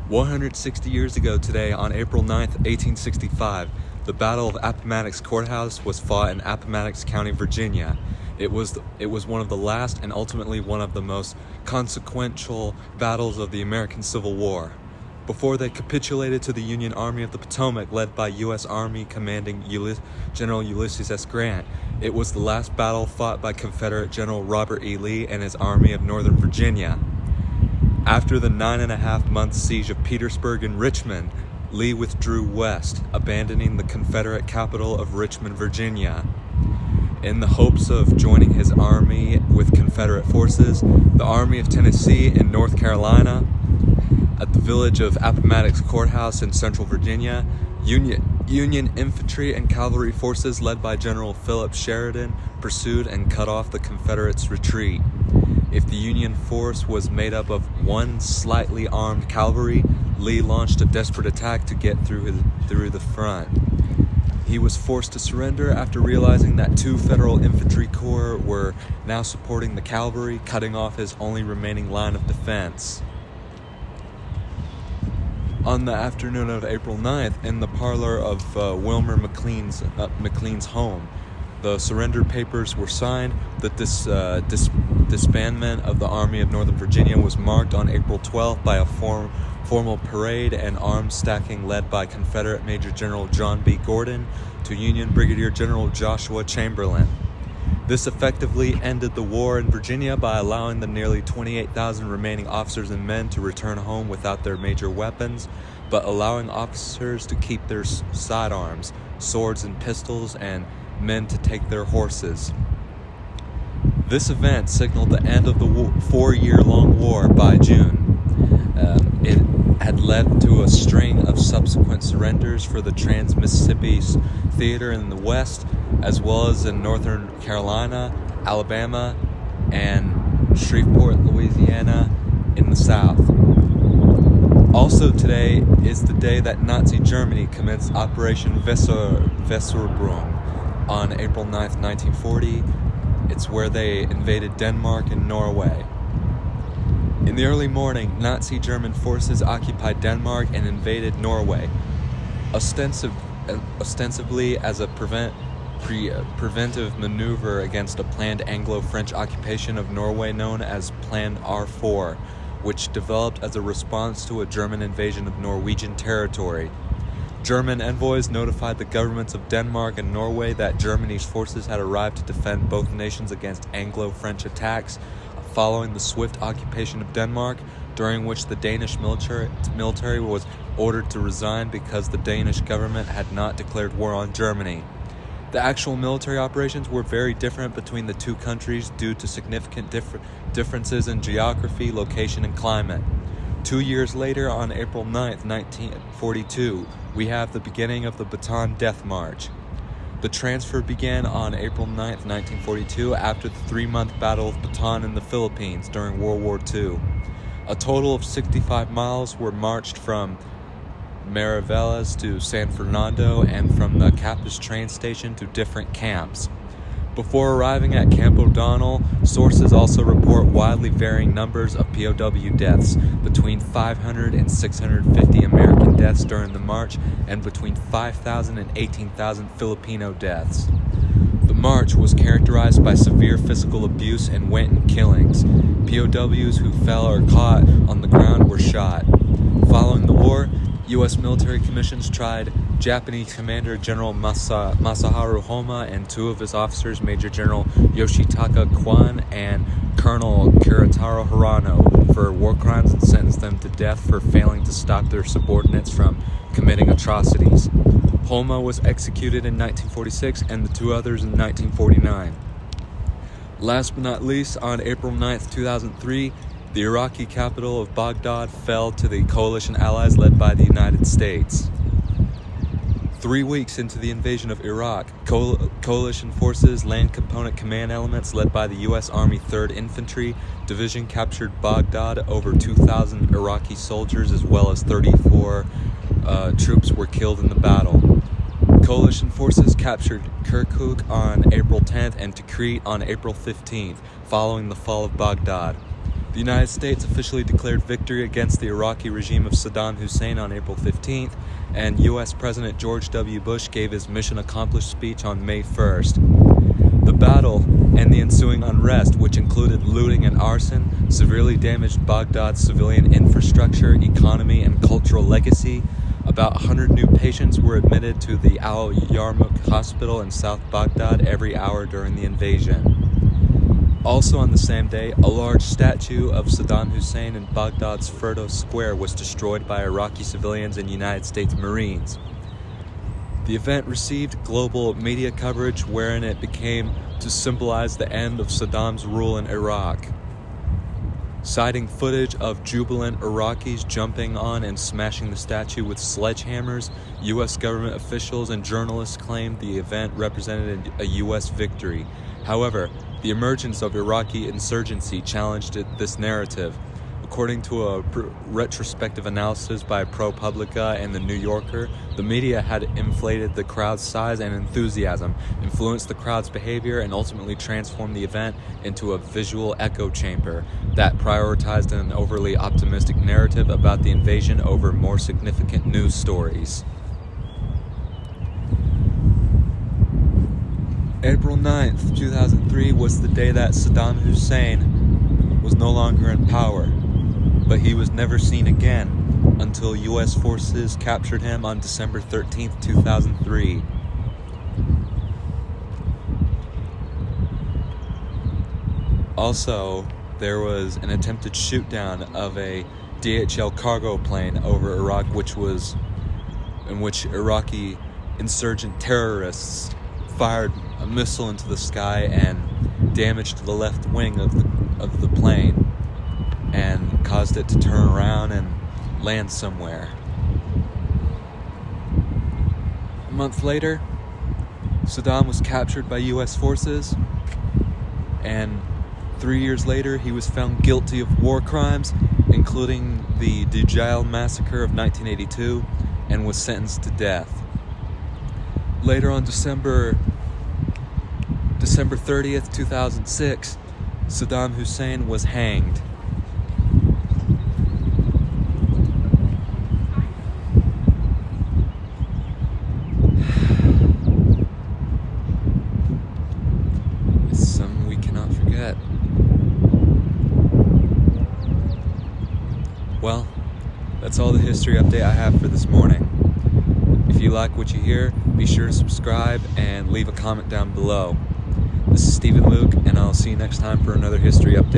160 years ago today, on April 9th, 1865, the Battle of Appomattox Courthouse was fought in Appomattox County, Virginia. It was one of the last and ultimately one of the most consequential battles of the American Civil War. Before they capitulated to the Union Army of the Potomac, led by U.S. Army Commanding General Ulysses S. Grant, it was the last battle fought by Confederate General Robert E. Lee and his Army of Northern Virginia. After the 9.5-month siege of Petersburg and Richmond, Lee withdrew west, abandoning the Confederate capital of Richmond, Virginia. In the hopes of joining his army with Confederate forces, the Army of Tennessee and North Carolina, at the village of Appomattox Courthouse in central Virginia, Union infantry and cavalry forces led by General Philip Sheridan pursued and cut off the Confederates' retreat. If the Union force was made up of one slightly armed cavalry, Lee launched a desperate attack to get through the front. He was forced to surrender after realizing that two Federal infantry corps were now supporting the cavalry, cutting off his only remaining line of defense. On the afternoon of April 9th, in the parlor of Wilmer McLean's home, the surrender papers were signed. The disbandment of the Army of Northern Virginia was marked on April 12th by a formal parade and arms stacking led by Confederate Major General John B. Gordon to Union Brigadier General Joshua Chamberlain. This effectively ended the war in Virginia by allowing the nearly 28,000 remaining officers and men to return home without their major weapons, but allowing officers to keep their sidearms, swords and pistols, and men to take their horses. This event signaled the end of the 4-year-long war by June. It had led to a string of subsequent surrenders for the Trans-Mississippi Theater in the west, as well as in Northern Carolina, Alabama, and Shreveport, Louisiana in the south. Also today is the day that Nazi Germany commenced Operation Weserüberung on April 9th, 1940. It's where they invaded Denmark and Norway. In the early morning, Nazi German forces occupied Denmark and invaded Norway, ostensibly as a preventive maneuver against a planned Anglo-French occupation of Norway known as Plan R4, which developed as a response to a German invasion of Norwegian territory. German envoys notified the governments of Denmark and Norway that Germany's forces had arrived to defend both nations against Anglo-French attacks following the swift occupation of Denmark, during which the Danish military was ordered to resign because the Danish government had not declared war on Germany. The actual military operations were very different between the two countries due to significant differences in geography, location, and climate. 2 years later, on April 9th, 1942, we have the beginning of the Bataan Death March. The transfer began on April 9th, 1942, after the 3-month Battle of Bataan in the Philippines during World War II. A total of 65 miles were marched from Mariveles to San Fernando and from the Capiz train station to different camps. Before arriving at Camp O'Donnell, sources also report widely varying numbers of POW deaths, between 500 and 650 American deaths during the march, and between 5,000 and 18,000 Filipino deaths. The march was characterized by severe physical abuse and wanton killings. POWs who fell or caught on the ground were shot. Following the war, U.S. military commissions tried Japanese Commander General Masaharu Homa and 2 of his officers, Major General Yoshitaka Kwan and Colonel Kurataro Hirano, for war crimes and sentenced them to death for failing to stop their subordinates from committing atrocities. Homa was executed in 1946 and the 2 others in 1949. Last but not least, on April 9th, 2003, the Iraqi capital of Baghdad fell to the coalition allies led by the United States. 3 weeks into the invasion of Iraq, coalition forces, land component command elements led by the U.S. Army 3rd Infantry Division captured Baghdad. Over 2,000 Iraqi soldiers as well as 34 troops were killed in the battle. Coalition forces captured Kirkuk on April 10th and Tikrit on April 15th, following the fall of Baghdad. The United States officially declared victory against the Iraqi regime of Saddam Hussein on April 15th, and U.S. President George W. Bush gave his mission accomplished speech on May 1st. The battle and the ensuing unrest, which included looting and arson, severely damaged Baghdad's civilian infrastructure, economy, and cultural legacy. About 100 new patients were admitted to the Al Yarmouk Hospital in South Baghdad every hour during the invasion. Also on the same day, a large statue of Saddam Hussein in Baghdad's Firdos Square was destroyed by Iraqi civilians and United States Marines. The event received global media coverage wherein it became to symbolize the end of Saddam's rule in Iraq. Citing footage of jubilant Iraqis jumping on and smashing the statue with sledgehammers, U.S. government officials and journalists claimed the event represented a U.S. victory. However, the emergence of Iraqi insurgency challenged this narrative. According to a retrospective analysis by ProPublica and The New Yorker, the media had inflated the crowd's size and enthusiasm, influenced the crowd's behavior, and ultimately transformed the event into a visual echo chamber that prioritized an overly optimistic narrative about the invasion over more significant news stories. April 9th, 2003 was the day that Saddam Hussein was no longer in power, but he was never seen again until U.S. forces captured him on December 13th, 2003. Also, there was an attempted shoot-down of a DHL cargo plane over Iraq, in which Iraqi insurgent terrorists fired a missile into the sky and damaged the left wing of the plane and caused it to turn around and land somewhere. A month later, Saddam was captured by U.S. forces, and 3 years later he was found guilty of war crimes, including the Dujal massacre of 1982, and was sentenced to death. Later on December 30th, 2006, Saddam Hussein was hanged. It's something we cannot forget. Well, that's all the history update I have for this morning. If you like what you hear, be sure to subscribe and leave a comment down below. This is Stephen Luke, and I'll see you next time for another history update.